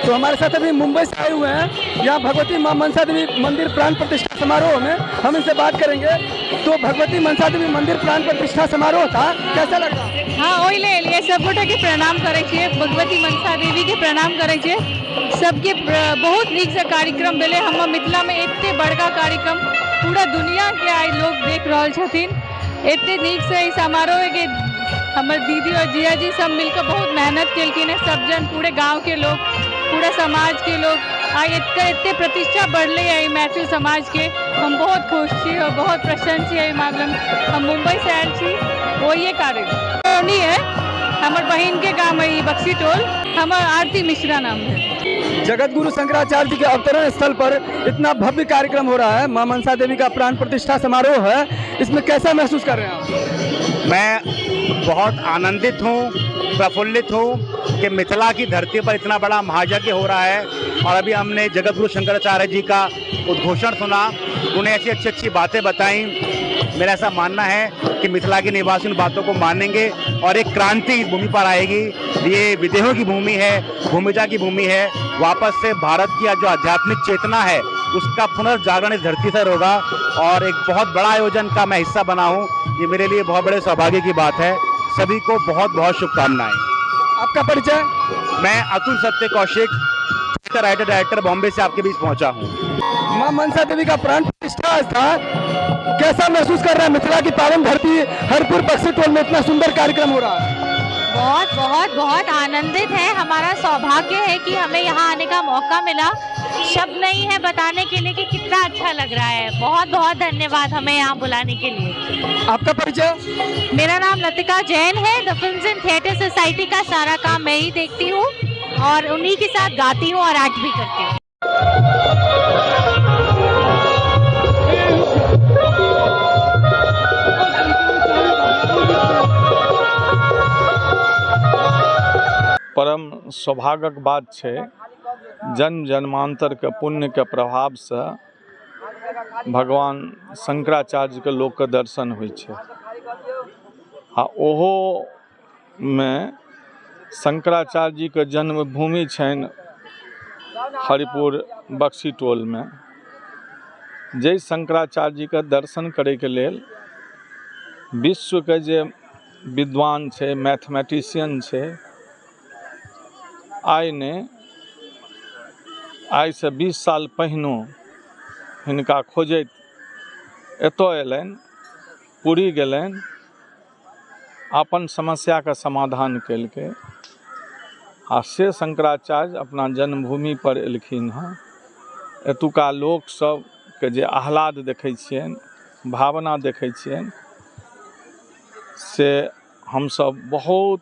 तो हमारे साथ अभी मुंबई से आए हुए हैं, यहाँ भगवती माँ मनसा देवी मंदिर प्राण प्रतिष्ठा समारोह में हम इनसे बात करेंगे। तो भगवती मनसा देवी मंदिर प्राण प्रतिष्ठा समारोह था, कैसा लगा? हाँ वही ले लिए सबगोटा के प्रणाम करे छे, भगवती मनसा देवी के प्रणाम करे छे। सबके बहुत नीक से कार्यक्रम भेले। हम मिथिला में इतने बड़का कार्यक्रम पूरा दुनिया के आई लोग देख रहल छथिन। इतने नीक से ई समारोह है कि हमारे दीदी और जिया जी सब मिलकर बहुत मेहनत केलखिन है। सब जन पूरे गांव के लोग, पूरा समाज के लोग आई इतने प्रतिष्ठा बढ़ले है मैथिल समाज के। हम बहुत खुश छी और बहुत प्रसन्न छी। मामला हम मुंबई से आयल छी, वही कार्यक्रम है। हमार बहन के गाँव है बक्सी टोल, हमार आरती मिश्रा नाम है। जगत गुरु शंकराचार्य जी के अवतरण स्थल पर इतना भव्य कार्यक्रम हो रहा है, माँ मनसा देवी का प्राण प्रतिष्ठा समारोह है, इसमें कैसा महसूस कर रहे हैं आप? मैं बहुत आनंदित हूँ, प्रफुल्लित हूँ कि मिथिला की धरती पर इतना बड़ा महायज्ञ हो रहा है। और अभी हमने जगत गुरु शंकराचार्य जी का उद्घोषण सुना, उन्हें ऐसी अच्छी अच्छी बातें बताई। मेरा ऐसा मानना है कि मिथिला के निवासी उन बातों को मानेंगे और एक क्रांति भूमि पर आएगी। ये विदेहों की भूमि है, भूमिजा की भूमि है। वापस से भारत की जो आध्यात्मिक चेतना है उसका पुनर्जागरण इस धरती पर होगा और एक बहुत बड़ा आयोजन का मैं हिस्सा बना हूँ। ये मेरे लिए बहुत बड़े सौभाग्य की बात है। सभी को बहुत बहुत शुभकामनाएं। आपका परिचय? मैं अतुल सत्य कौशिक, राइटर डायरेक्टर, बॉम्बे से आपके बीच पहुंचा हूं। माँ मनसा देवी का प्राण प्रतिष्ठा था, कैसा महसूस कर रहे हैं? मिथिला की पावन धरती हरपुर बक्सी टोल में इतना सुंदर कार्यक्रम हो रहा है। बहुत बहुत बहुत आनंदित है। हमारा सौभाग्य है कि हमें यहाँ आने का मौका मिला। शब्द नहीं है बताने के लिए कि कितना अच्छा लग रहा है। बहुत बहुत धन्यवाद हमें यहाँ बुलाने के लिए। आपका परिचय? मेरा नाम लतिका जैन है। The films and theatre society का सारा काम मैं ही देखती हूँ और उन्हीं के साथ गाती हूँ और एक्ट भी करती हूँ। परम सौभाग्यक बात है, जन्म जन्मांतर के पुण्य के प्रभाव से भगवान शंकराचार्य के लोक के दर्शन होइ छै। आ ओहो में शंकराचार्य जी के जन्मभूमि छनि हरिपुर बक्सी टोल में। जै शंकराचार्य जी के दर्शन करे के लेल विश्व के जे विद्वान छै, मैथमेटिशियन छै, आइ से 20 साल पहिनो हिनका खोजैत एतय अयलनि, पुरी गेलनि, अपन समस्या का समाधान केलकै। आ से शंकराचार्य अपना जन्मभूमि पर एलखिन हँ। एतुका लोक सब के जे आह्लाद देखै छियनि, भावना देखै छियनि, से हम सब बहुत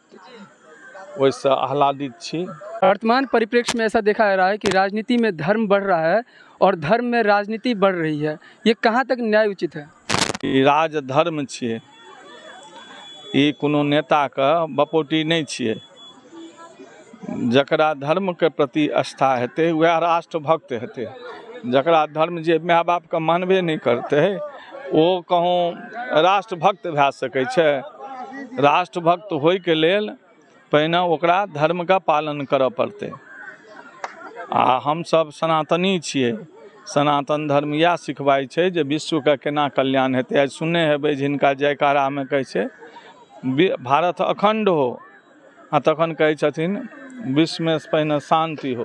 वैसे आह्लादित छी। वर्तमान परिप्रेक्ष्य में ऐसा देखा जा रहा है कि राजनीति में धर्म बढ़ रहा है और धर्म में राजनीति बढ़ रही है, ये कहाँ तक न्याय उचित है? ई राजधर्म छियै, ई कोनो नेता के बपौटी नहीं छियै। जकरा धर्म के प्रति आस्था हेतै वह राष्ट्रभक्त हेतै। जकरा धर्म जे माय बाप के मानबे नहीं करते वो कहूँ राष्ट्रभक्त भए सकै छै। राष्ट्रभक्त होय के लेल पहिने ओकरा धर्म का पालन करऽ पड़तै। आ हम सब सनातनी छियै। सनातन धर्म इएह सिखबाई छै जे विश्व का केना कल्याण हेतै। आज सुनने हेबै जिनका जयकारा में कहै छै भारत अखंड हो, आ तखन कहै छथिन विश्व में पहिने शांति हो।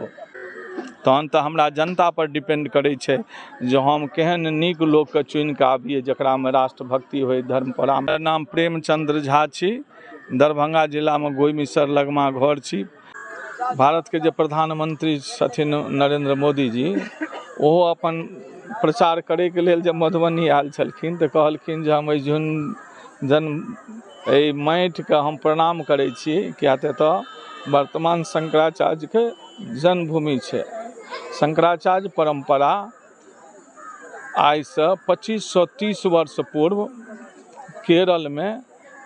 तहन तऽ हमरा जनता पर डिपेंड करै छै जे हम केहन नीक लोक के चुनि कऽ आबियै जकरा में राष्ट्रभक्ति होय, धर्म पर। हमर नाम प्रेमचंद्र झा छी, दरभंगा जिला में गोइमिसर लगमा घर छी। भारत के जे प्रधानमंत्री छथिन नरेंद्र मोदी जी, ओहो अपन प्रचार करे के लेल जब मधुबनी आयल छलखिन तऽ कहलखिन जे हम एहि माटि के हम प्रणाम करै छी, किया तऽ वर्तमान शंकराचार्य के जन्मभूमि छै। शंकराचार्य परंपरा आइ से 2530 वर्ष पूर्व केरल में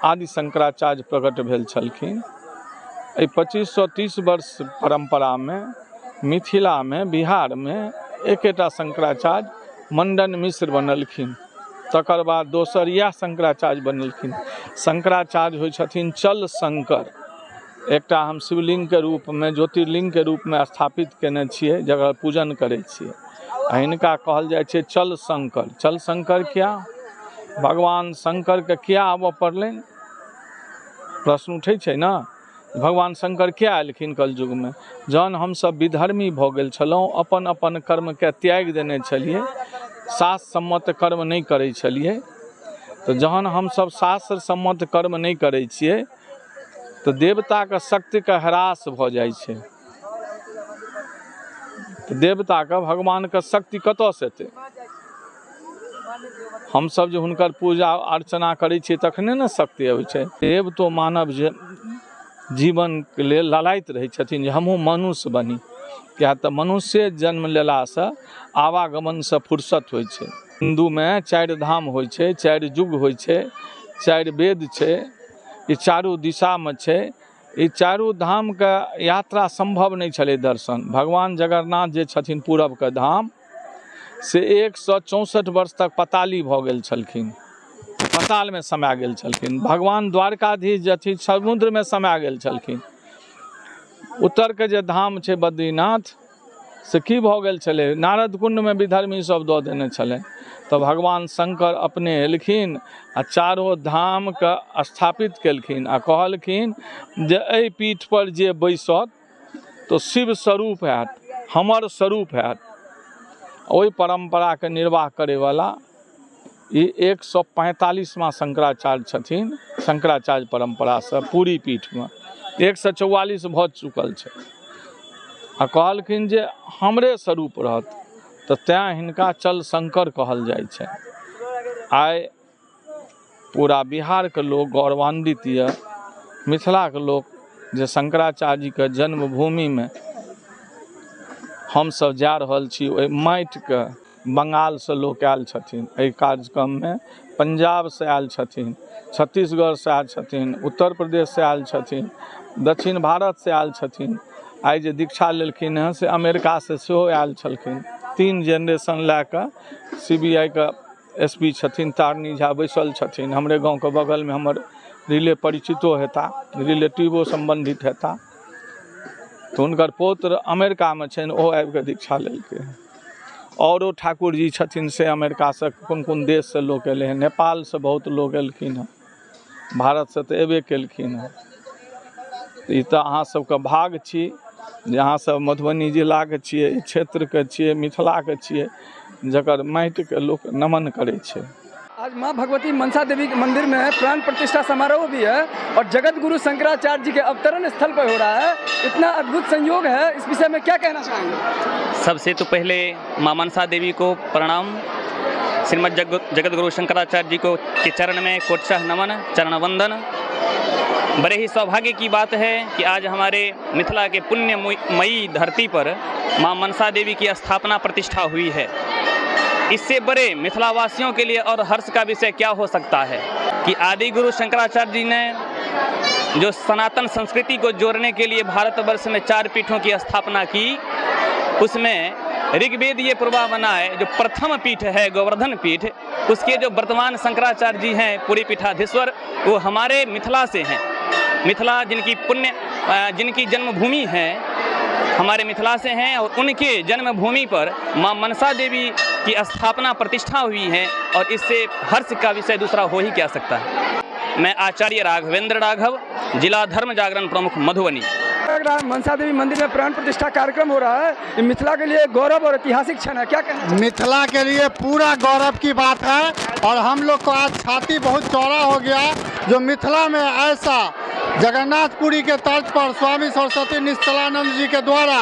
आदि शंकराचार्य प्रकट भेल छलखिन। 2530 वर्ष परंपरा में मिथिला में, बिहार में एकेटा शंकराचार्य मंडन मिश्र बनलखिन। तकर बाद दोसर इएह शंकराचार्य बनलखिन। शंकराचार्य होइ छथिन चल शंकर। एकटा हम शिवलिंग के रूप में, ज्योतिर्लिंग के रूप में स्थापित केने छियै, जकर पूजन करै छियै। आ हिनका कहल जाइ छै चल शंकर। चल शंकर क्या? भगवान शंकर के क्या आबऽ पड़लनि? प्रश्न उठै छै ने, भगवान शंकर क्या एलखिन कलयुग में? जहन हमसब विधर्मी भऽ गेल छलहुँ, अपन अपन कर्म के त्याग देने छलियै, शास्त्र सम्मत कर्म नहीं करै छलियै, तो जहन हमसब शास्त्र सम्मत कर्म नहीं करै छियै तो देवता के शक्ति के ह्रास भऽ जाइ छै। तो देवता के भगवान के शक्ति कतऽ से एतै? हमसब जे हुनकर पूजा अर्चना करै छियै तखने ने शक्ति अबै छै। देव तो मानव जीवन के लेल लालायित रहै छथिन जे हमहूँ मनुष्य बनी, किया तऽ मनुष्य जन्म लेलासँ आवागमनसँ फुर्सत होइ छै। हिन्दूमे 4 धाम होइ छै, 4 युग होइ छै, 4 वेद छै, ई चारू दिशामे छै। ई चारू धाम के यात्रा संभव नहीं छलै दर्शन। भगवान जगन्नाथ जे छथिन पूरब के धाम से 164 वर्ष तक पताली भऽ गेल छलखिन, पताल में समा गेल छलखिन। भगवान द्वारकाधीश जे छथिन समुद्र में समा गेल छलखिन। उत्तर के जे धाम छै बद्रीनाथ से की भऽ गेल छलै? नारद कुंड में विधर्मी सब दऽ देने छलै। तो भगवान शंकर अपने एलखिन आ चारो धाम के स्थापित केलखिन आ कहलखिन जे एहि पीठ पर जे बैसत तो शिव स्वरूप हैत, हमर स्वरूप हैत। ओहि परंपरा के निर्वाह करे वाला ई 145वां शंकराचार्य छथिन। शंकराचार्य परंपरा से पूरी पीठ में 144 भऽ चुकल छै आ कहलखिन जे हमरे स्वरूप रहत, तो तैं हिनका चल शंकर कहल जाइ छै। आइ पूरा बिहार के लोग गौरवान्वित यऽ, मिथिला के लोग जे शंकराचार्य जी के जन्मभूमि में हम सब जा रहल छी। ओहि माटि के बंगाल से लोग आयल छथिन एहि कार्यक्रम में, पंजाब से आयल छथिन, छत्तीसगढ़ से आयल छथिन, उत्तर प्रदेश से आयल छथिन, दक्षिण भारत से आयल छथिन। आइ जे दीक्षा लेलखिन हैं से अमेरिका से सेहो आयल छलखिन। 3 जेनरेशन लए कऽ CBI के SP छथिन तारनी झा बैसल छथिन। हमरे गाँव के बगल में हमर परिचितो हेता, रिलेटिवो संबंधित हेता। तो हुनकर पौत्र अमेरिका में छनि, ओ आबि कऽ दीक्षा लेलकै। औरो ठाकुर जी छथिन से अमेरिका से कोन कोन देश से लोग एले हैं। नेपाल से बहुत लोग एलखिन हैं, भारत से तो एबे केलखिन हैं। ई तो अहाँ सबके भाग छी जे अहाँ सब मधुबनी जिला के छियै, क्षेत्र के छियै, मिथिला के छियै, जकर माटि के लोग नमन करे छै। आज माँ भगवती मनसा देवी के मंदिर में प्राण प्रतिष्ठा समारोह भी है और जगत गुरु शंकराचार्य जी के अवतरण स्थल पर हो रहा है। इतना अद्भुत संयोग है, इस विषय में क्या कहना चाहेंगे? सबसे तो पहले माँ मनसा देवी को प्रणाम, श्रीमद जगत गुरु शंकराचार्य जी को के चरण में कोटशः नमन, चरण वंदन। बड़े ही सौभाग्य की बात है कि आज हमारे मिथिला के पुण्यमयी धरती पर माँ मनसा देवी की स्थापना प्रतिष्ठा हुई है। इससे बड़े मिथिलावासियों के लिए और हर्ष का विषय क्या हो सकता है कि आदि गुरु शंकराचार्य जी ने जो सनातन संस्कृति को जोड़ने के लिए भारतवर्ष में 4 पीठों की स्थापना की, उसमें ऋग्वेद ये पूर्वावना है जो प्रथम पीठ है गोवर्धन पीठ, उसके जो वर्तमान शंकराचार्य जी हैं पूरी पीठाधीश्वर, वो हमारे मिथिला से हैं। मिथिला जिनकी जन्मभूमि है हमारे मिथिला से हैं और उनके जन्मभूमि पर माँ मनसा देवी की स्थापना प्रतिष्ठा हुई है और इससे हर्ष का विषय दूसरा हो ही क्या सकता है। मैं आचार्य राघवेंद्र राघव, जिला धर्म जागरण प्रमुख मधुबनी। मनसा देवी मंदिर में प्राण प्रतिष्ठा कार्यक्रम हो रहा है, ये मिथिला के लिए गौरव और ऐतिहासिक क्षण है, क्या कहना? मिथिला के लिए पूरा गौरव की बात है और हम लोग को आज छाती बहुत चौड़ा हो गया जो मिथिला में ऐसा जगन्नाथपुरी के तर्ज पर स्वामी सरस्वती निश्चलानंद जी के द्वारा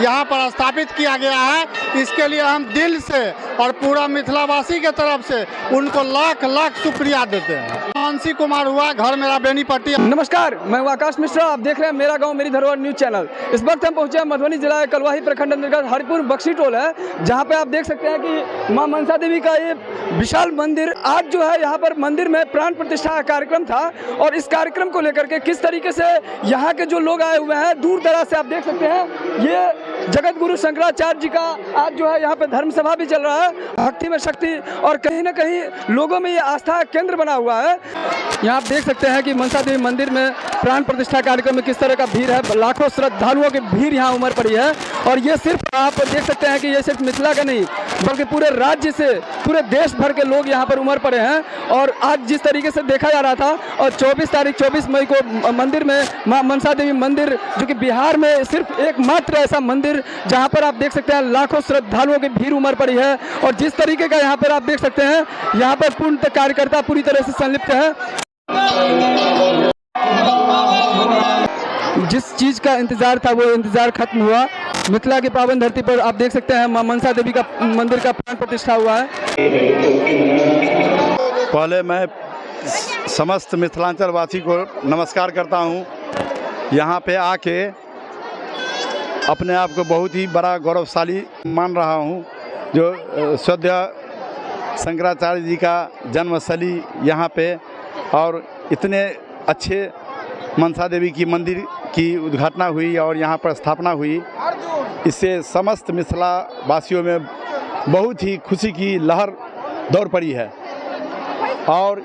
यहाँ पर स्थापित किया गया है। इसके लिए हम दिल से और पूरा मिथिलावासी के तरफ से उनको लाख लाख शुक्रिया देते हैं। मानसी कुमार हुआ, घर मेरा बेनीपट्टी। नमस्कार, मैं हूं आकाश मिश्रा, आप देख रहे हैं मेरा गांव मेरी धरोहर न्यूज चैनल। इस वक्त हम पहुंचे हैं मधुबनी जिला के कलवाही प्रखंड अंतर्गत हरिपुर बक्सी टोल है, जहां पे आप देख सकते हैं कि मां मनसा देवी का ये विशाल मंदिर आज जो है यहाँ पर मंदिर में प्राण प्रतिष्ठा का कार्यक्रम था और इस कार्यक्रम को लेकर के किस तरीके से यहाँ के जो लोग आए हुए हैं दूर दराज से, आप देख सकते हैं ये जगत गुरु शंकराचार्य जी का आज जो है यहाँ पे धर्म सभा भी चल रहा है। भक्ति में शक्ति और कहीं ना कहीं लोगों में ये आस्था केंद्र बना हुआ है। यहाँ आप देख सकते हैं कि मनसा देवी मंदिर में प्राण प्रतिष्ठा कार्यक्रम में किस तरह का भीड़ है, लाखों श्रद्धालुओं की भीड़ यहाँ उमड़ पड़ी है। और ये सिर्फ आप देख सकते हैं कि ये सिर्फ मिथिला का नहीं बल्कि पूरे राज्य से, पूरे देश भर के लोग यहाँ पर उमड़ पड़े हैं। और आज जिस तरीके से देखा जा रहा था, और 24 मई को मंदिर में मां मनसा देवी मंदिर, जो कि बिहार में सिर्फ एकमात्र ऐसा मंदिर जहाँ पर आप देख सकते हैं लाखों श्रद्धालुओं की भीड़ उमड़ पड़ी है। और जिस तरीके का यहाँ पर आप देख सकते हैं, यहाँ पर पूर्ण कार्यकर्ता पूरी तरह से संलिप्त है। जिस चीज़ का इंतजार था वो इंतजार खत्म हुआ। मिथिला की पावन धरती पर आप देख सकते हैं मां मनसा देवी का मंदिर का प्राण प्रतिष्ठा हुआ है। पहले मैं समस्त मिथिलांचल वासी को नमस्कार करता हूँ। यहाँ पे आके अपने आप को बहुत ही बड़ा गौरवशाली मान रहा हूँ। जो सद्य शंकराचार्य जी का जन्मस्थली यहाँ पे, और इतने अच्छे मनसा देवी की मंदिर की उद्घाटना हुई और यहाँ पर स्थापना हुई, इससे समस्त मिथिला वासियों में बहुत ही खुशी की लहर दौड़ पड़ी है। और